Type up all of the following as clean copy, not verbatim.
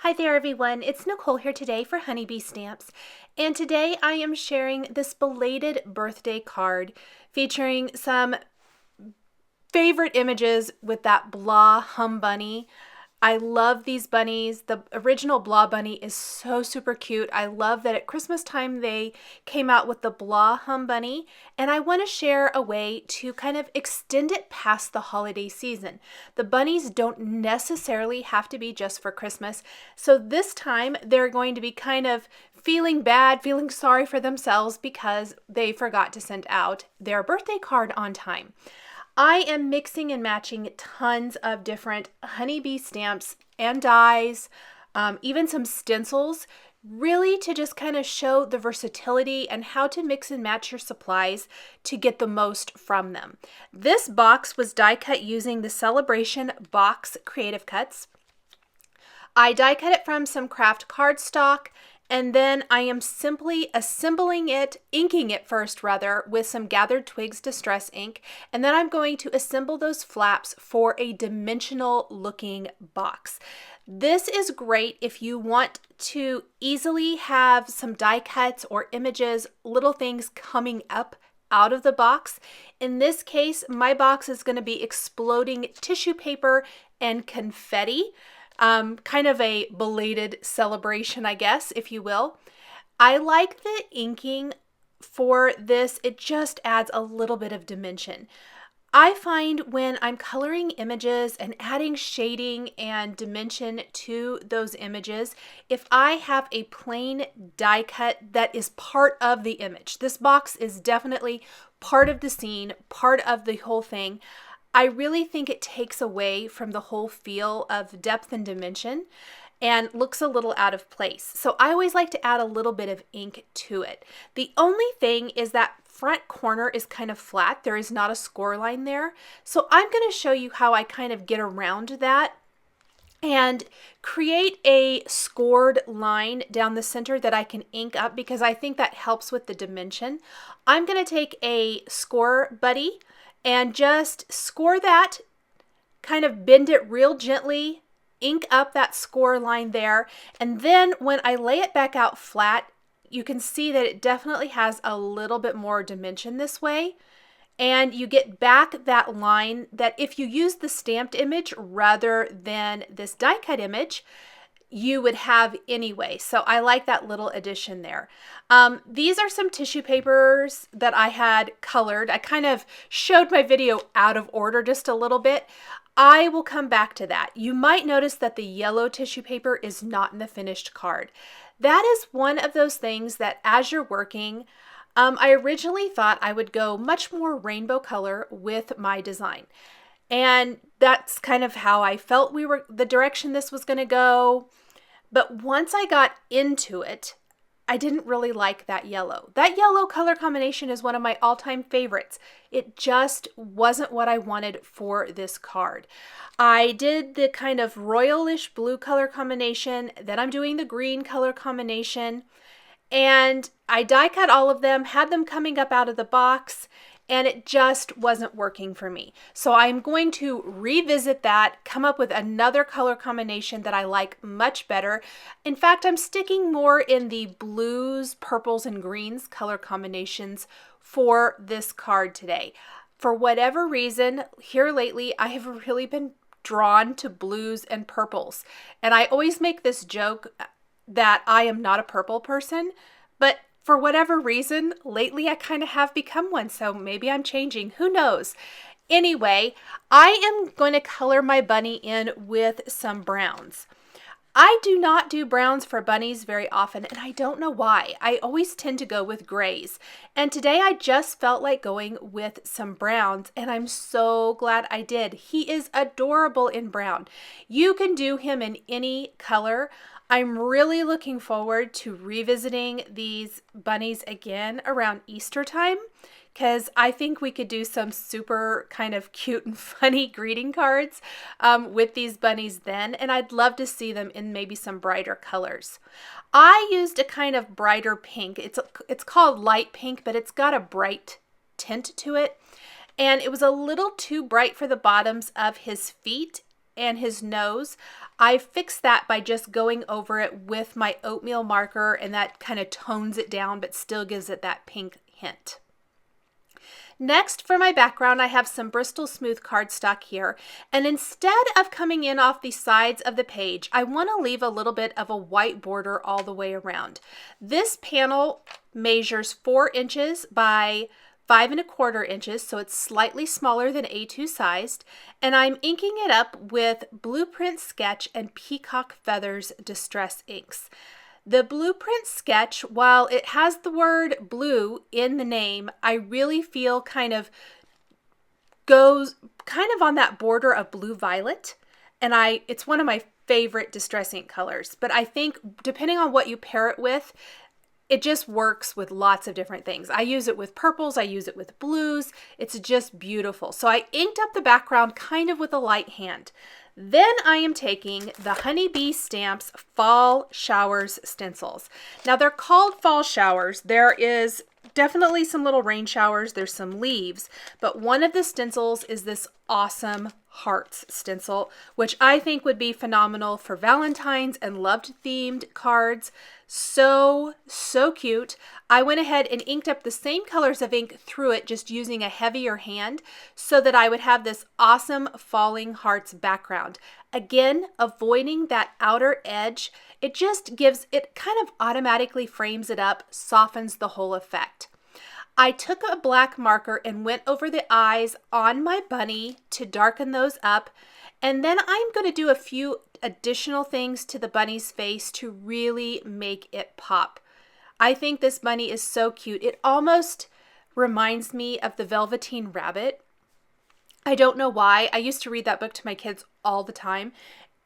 Hi there everyone, it's Nicole here today for Honeybee Stamps, and today I am sharing this belated birthday card featuring some favorite images with that blah Humbunny. I love these bunnies. The original blah bunny is so super cute. I love that at Christmas time they came out with the blah Humbunny, and I want to share a way to kind of extend it past the holiday season. The bunnies don't necessarily have to be just for Christmas, so this time they're going to be kind of feeling bad, feeling sorry for themselves because they forgot to send out their birthday card on time. I am mixing and matching tons of different honeybee stamps and dies, even some stencils, really to just kind of show the versatility and how to mix and match your supplies to get the most from them. This box was die cut using the Celebration Box Creative Cuts. I die cut it from some craft cardstock, and then I am simply assembling it, inking it first rather, with some Gathered Twigs Distress ink, and then I'm going to assemble those flaps for a dimensional looking box. This is great if you want to easily have some die cuts or images, little things coming up out of the box. In this case, my box is going to be exploding tissue paper and confetti. Kind of a belated celebration, I guess, if you will. I like the inking for this. It just adds a little bit of dimension. I find when I'm coloring images and adding shading and dimension to those images, if I have a plain die cut that is part of the image, this box is definitely part of the scene, part of the whole thing, I really think it takes away from the whole feel of depth and dimension and looks a little out of place. So I always like to add a little bit of ink to it. The only thing is that front corner is kind of flat. There is not a score line there. So I'm going to show you how I kind of get around that and create a scored line down the center that I can ink up because I think that helps with the dimension. I'm going to take a score buddy and just score that, kind of bend it real gently, ink up that score line there, and then when I lay it back out flat, you can see that it definitely has a little bit more dimension this way, and you get back that line that if you use the stamped image rather than this die cut image, you would have anyway. So I like that little addition there. These are some tissue papers that I had colored. I kind of showed my video out of order just a little bit. I will come back to that. You might notice that the yellow tissue paper is not in the finished card. That is one of those things that as you're working, I originally thought I would go much more rainbow color with my design. And that's kind of how I felt the direction this was going to go. But once I got into it, I didn't really like that yellow. That yellow color combination is one of my all-time favorites. It just wasn't what I wanted for this card. I did the kind of royalish blue color combination, then I'm doing the green color combination, and I die cut all of them, had them coming up out of the box, and it just wasn't working for me. So I'm going to revisit that, come up with another color combination that I like much better. In fact, I'm sticking more in the blues, purples, and greens color combinations for this card today. For whatever reason, here lately, I have really been drawn to blues and purples. And I always make this joke that I am not a purple person, but for whatever reason, lately I kind of have become one, so maybe I'm changing. Who knows? Anyway, I am going to color my bunny in with some browns. I do not do browns for bunnies very often, and I don't know why. I always tend to go with grays. And today I just felt like going with some browns, and I'm so glad I did. He is adorable in brown. You can do him in any color. I'm really looking forward to revisiting these bunnies again around Easter time because I think we could do some super kind of cute and funny greeting cards with these bunnies then, and I'd love to see them in maybe some brighter colors. I used a kind of brighter pink. It's called light pink, but it's got a bright tint to it, and it was a little too bright for the bottoms of his feet, and his nose, I fixed that by just going over it with my oatmeal marker, and that kind of tones it down but still gives it that pink hint. Next, for my background, I have some Bristol Smooth cardstock here, and instead of coming in off the sides of the page, I want to leave a little bit of a white border all the way around. This panel measures 4 inches by 5¼ inches, so it's slightly smaller than A2 sized, and I'm inking it up with Blueprint Sketch and Peacock Feathers Distress inks. The Blueprint Sketch, while it has the word blue in the name, I really feel goes on that border of blue-violet, and it's one of my favorite distress ink colors. But I think depending on what you pair it with, it just works with lots of different things. I use it with purples, I use it with blues. It's just beautiful. So I inked up the background kind of with a light hand. Then I am taking the Honeybee Stamps Fall Showers stencils. Now they're called fall showers. There is definitely some little rain showers, there's some leaves, but one of the stencils is this awesome hearts stencil, which I think would be phenomenal for Valentine's and loved themed cards. So cute. I went ahead and inked up the same colors of ink through it, just using a heavier hand, so that I would have this awesome falling hearts background. Again, avoiding that outer edge, it just gives, it kind of automatically frames it up, softens the whole effect. I took a black marker and went over the eyes on my bunny to darken those up, and then I'm going to do a few additional things to the bunny's face to really make it pop. I think this bunny is so cute. It almost reminds me of the Velveteen Rabbit. I don't know why. I used to read that book to my kids all the time,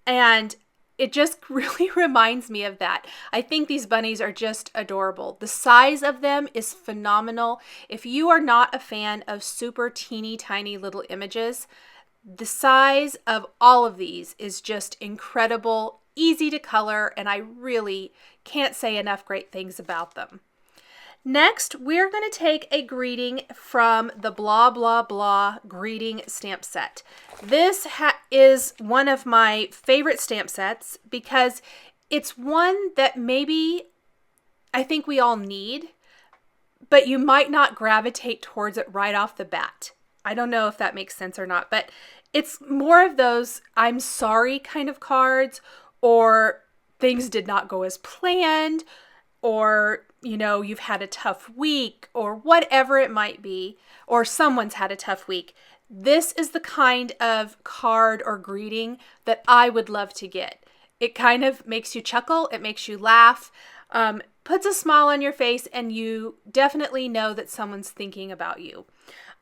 and it just really reminds me of that. I think these bunnies are just adorable. The size of them is phenomenal. If you are not a fan of super teeny tiny little images, the size of all of these is just incredible, easy to color, and I really can't say enough great things about them. Next, we're going to take a greeting from the Blah Blah Blah greeting stamp set. This is one of my favorite stamp sets because it's one that maybe I think we all need, but you might not gravitate towards it right off the bat. I don't know if that makes sense or not, but it's more of those I'm sorry kind of cards, or things did not go as planned, or you've had a tough week, or whatever it might be, or someone's had a tough week. This is the kind of card or greeting that I would love to get. It kind of makes you chuckle, it makes you laugh, puts a smile on your face, and you definitely know that someone's thinking about you.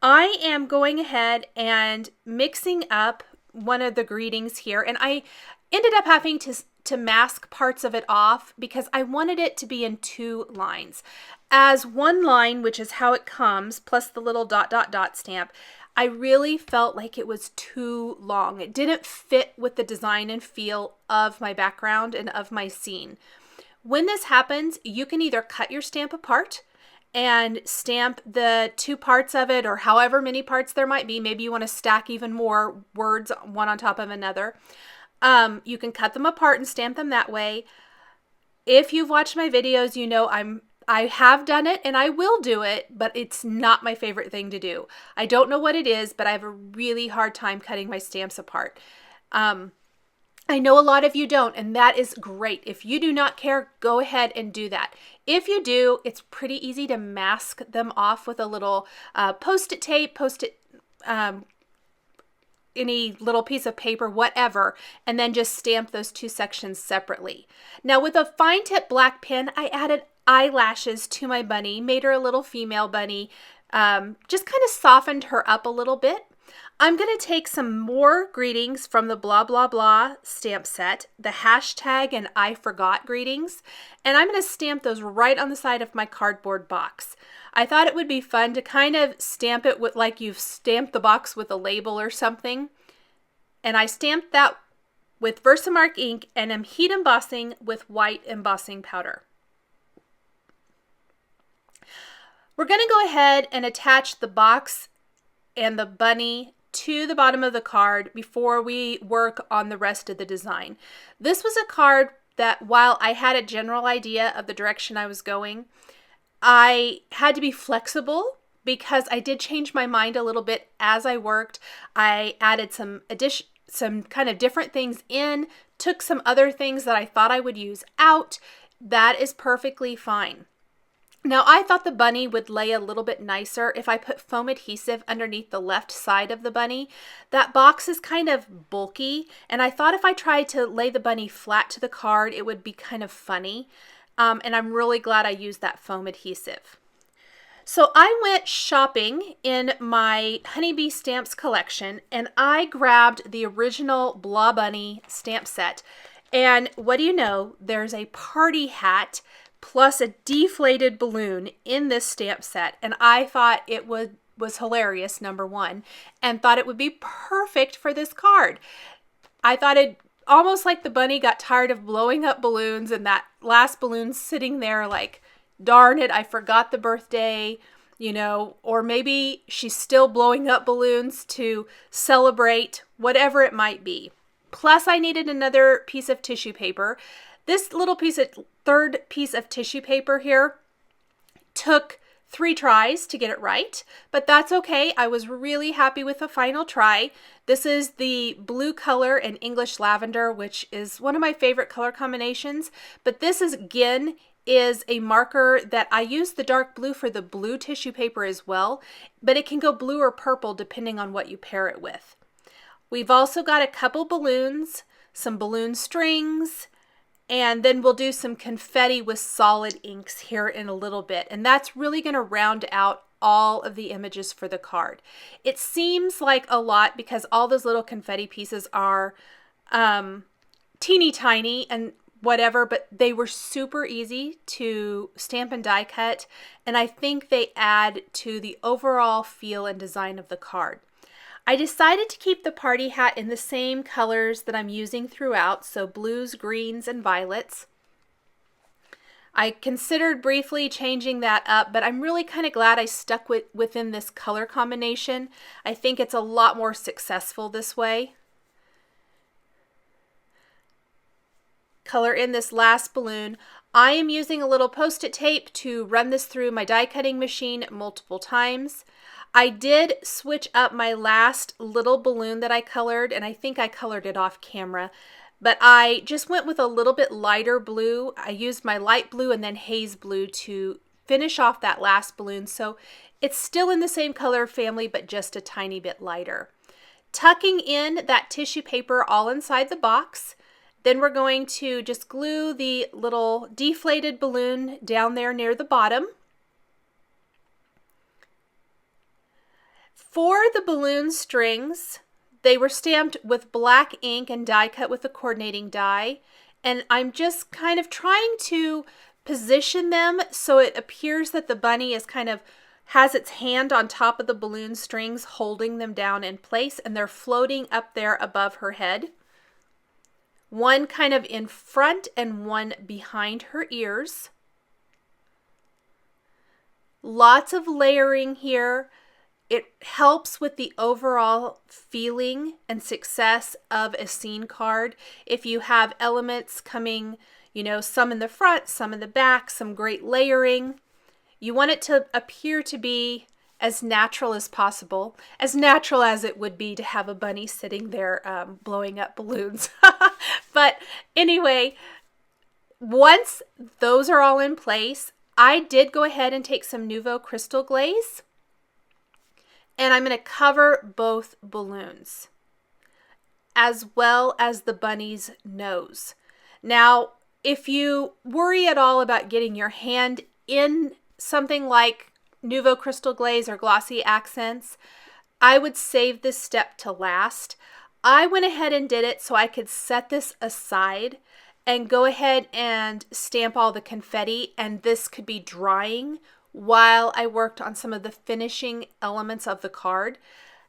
I am going ahead and mixing up one of the greetings here, and I ended up having to mask parts of it off because I wanted it to be in 2 lines. As one line, which is how it comes, plus the little ... stamp, I really felt like it was too long. It didn't fit with the design and feel of my background and of my scene. When this happens, you can either cut your stamp apart and stamp the 2 parts of it, or however many parts there might be. Maybe you want to stack even more words one on top of another. You can cut them apart and stamp them that way. If you've watched my videos, you know I have done it and I will do it, but it's not my favorite thing to do. I don't know what it is, but I have a really hard time cutting my stamps apart. I know a lot of you don't, and that is great. If you do not care, go ahead and do that. If you do, it's pretty easy to mask them off with a little Post-it tape, any little piece of paper, whatever, and then just stamp those 2 sections separately. Now with a fine tip black pen, I added eyelashes to my bunny, made her a little female bunny, just kind of softened her up a little bit. I'm going to take some more greetings from the Blah Blah Blah stamp set, the hashtag and I forgot greetings, and I'm going to stamp those right on the side of my cardboard box. I thought it would be fun to kind of stamp it with like you've stamped the box with a label or something. And I stamped that with Versamark ink and am heat embossing with white embossing powder. We're going to go ahead and attach the box and the bunny to the bottom of the card before we work on the rest of the design. This was a card that, while I had a general idea of the direction I was going, I had to be flexible because I did change my mind a little bit as I worked. I added some kind of different things in, took some other things that I thought I would use out. That is perfectly fine. Now, I thought the bunny would lay a little bit nicer if I put foam adhesive underneath the left side of the bunny. That box is kind of bulky, and I thought if I tried to lay the bunny flat to the card, it would be kind of funny. And I'm really glad I used that foam adhesive. So I went shopping in my Honeybee Stamps collection, and I grabbed the original Blah Bunny stamp set. And what do you know? There's a party hat plus a deflated balloon in this stamp set, and I thought it was hilarious, number one, and thought it would be perfect for this card. I thought it almost like the bunny got tired of blowing up balloons, and that last balloon sitting there like, darn it, I forgot the birthday, you know, or maybe she's still blowing up balloons to celebrate, whatever it might be. Plus, I needed another piece of tissue paper. This little third piece of tissue paper here took 3 tries to get it right, but that's okay. I was really happy with the final try. This is the blue color and English lavender, which is one of my favorite color combinations, but this is, again, is a marker that I use the dark blue for the blue tissue paper as well, but it can go blue or purple depending on what you pair it with. We've also got a couple balloons, some balloon strings, and then we'll do some confetti with solid inks here in a little bit. And that's really going to round out all of the images for the card. It seems like a lot because all those little confetti pieces are teeny tiny and whatever, but they were super easy to stamp and die cut. And I think they add to the overall feel and design of the card. I decided to keep the party hat in the same colors that I'm using throughout, so blues, greens, and violets. I considered briefly changing that up, but I'm really kind of glad I stuck within this color combination. I think it's a lot more successful this way. Color in this last balloon. I am using a little Post-it tape to run this through my die cutting machine multiple times. I did switch up my last little balloon that I colored, and I think I colored it off camera, but I just went with a little bit lighter blue. I used my light blue and then haze blue to finish off that last balloon, so it's still in the same color family, but just a tiny bit lighter. Tucking in that tissue paper all inside the box, then we're going to just glue the little deflated balloon down there near the bottom. For the balloon strings, they were stamped with black ink and die cut with a coordinating die. And I'm just kind of trying to position them so it appears that the bunny is kind of has its hand on top of the balloon strings holding them down in place, and they're floating up there above her head. One kind of in front and one behind her ears. Lots of layering here. It helps with the overall feeling and success of a scene card. If you have elements coming, you know, some in the front, some in the back, some great layering, you want it to appear to be as natural as possible, as natural as it would be to have a bunny sitting there blowing up balloons. But anyway, once those are all in place, I did go ahead and take some Nuvo Crystal Glaze, and I'm going to cover both balloons as well as the bunny's nose. Now, if you worry at all about getting your hand in something like Nuvo Crystal Glaze or glossy accents, I would save this step to last. I went ahead and did it so I could set this aside and go ahead and stamp all the confetti, and this could be drying while I worked on some of the finishing elements of the card.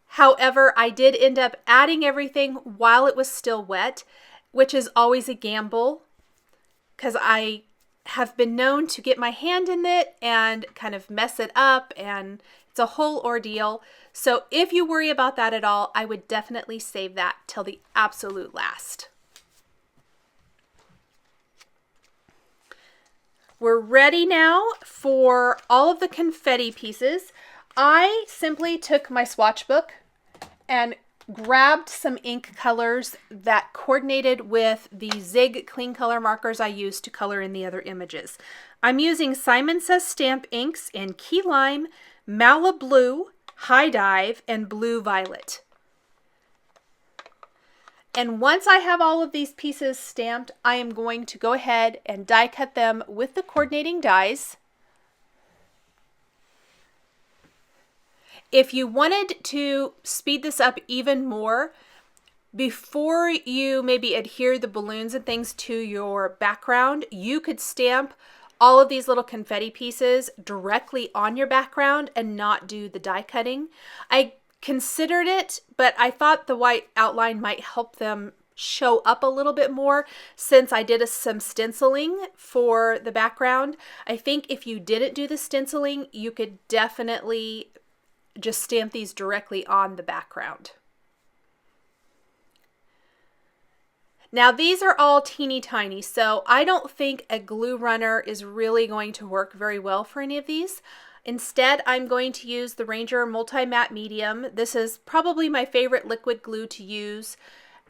However, I did end up adding everything while it was still wet, which is always a gamble because I have been known to get my hand in it and kind of mess it up, and It's a whole ordeal. So if you worry about that at all, I would definitely save that till the absolute last. We're ready now for all of the confetti pieces. I simply took my swatch book and grabbed some ink colors that coordinated with the Zig clean color markers I used to color in the other images. I'm using Simon Says Stamp inks in Key Lime, Malibu, High Dive, and Blue Violet. And once I have all of these pieces stamped, I am going to go ahead and die cut them with the coordinating dies. If you wanted to speed this up even more, before you maybe adhere the balloons and things to your background, you could stamp all of these little confetti pieces directly on your background and not do the die cutting. I considered it, but I thought the white outline might help them show up a little bit more since I did some stenciling for the background. I think if you didn't do the stenciling, you could definitely just stamp these directly on the background. Now these are all teeny tiny, so I don't think a glue runner is really going to work very well for any of these. Instead, I'm going to use the Ranger Multi-Matte Medium. This is probably my favorite liquid glue to use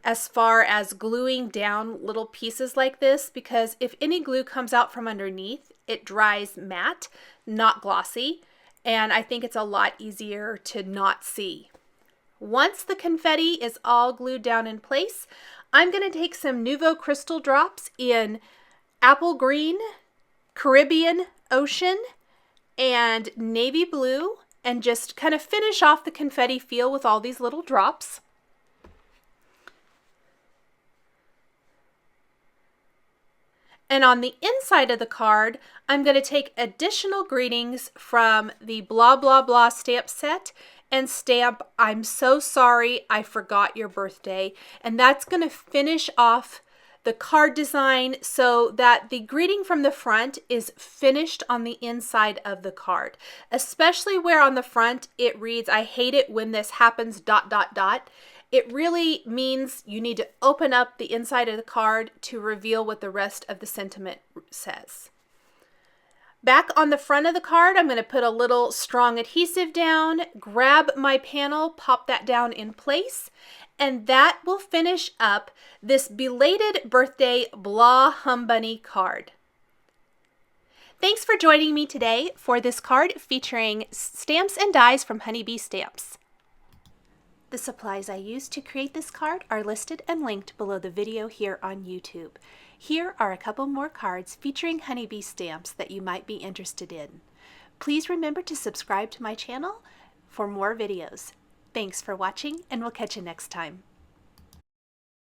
as far as gluing down little pieces like this, because if any glue comes out from underneath, it dries matte, not glossy, and I think it's a lot easier to not see. Once the confetti is all glued down in place, I'm going to take some Nuvo Crystal Drops in Apple Green, Caribbean Ocean, and Navy Blue, and just kind of finish off the confetti feel with all these little drops. And on the inside of the card, I'm going to take additional greetings from the Blah Blah Blah stamp set and stamp "I'm so sorry I forgot your birthday." And that's going to finish off the card design so that the greeting from the front is finished on the inside of the card, especially where on the front it reads, "I hate it when this happens, ... It really means you need to open up the inside of the card to reveal what the rest of the sentiment says. Back on the front of the card, I'm going to put a little strong adhesive down, grab my panel, pop that down in place, and that will finish up this belated birthday Blah Humbunny card. Thanks for joining me today for this card featuring stamps and dies from Honeybee Stamps. The supplies I used to create this card are listed and linked below the video here on YouTube. Here are a couple more cards featuring Honeybee stamps that you might be interested in. Please remember to subscribe to my channel for more videos. Thanks for watching, and we'll catch you next time.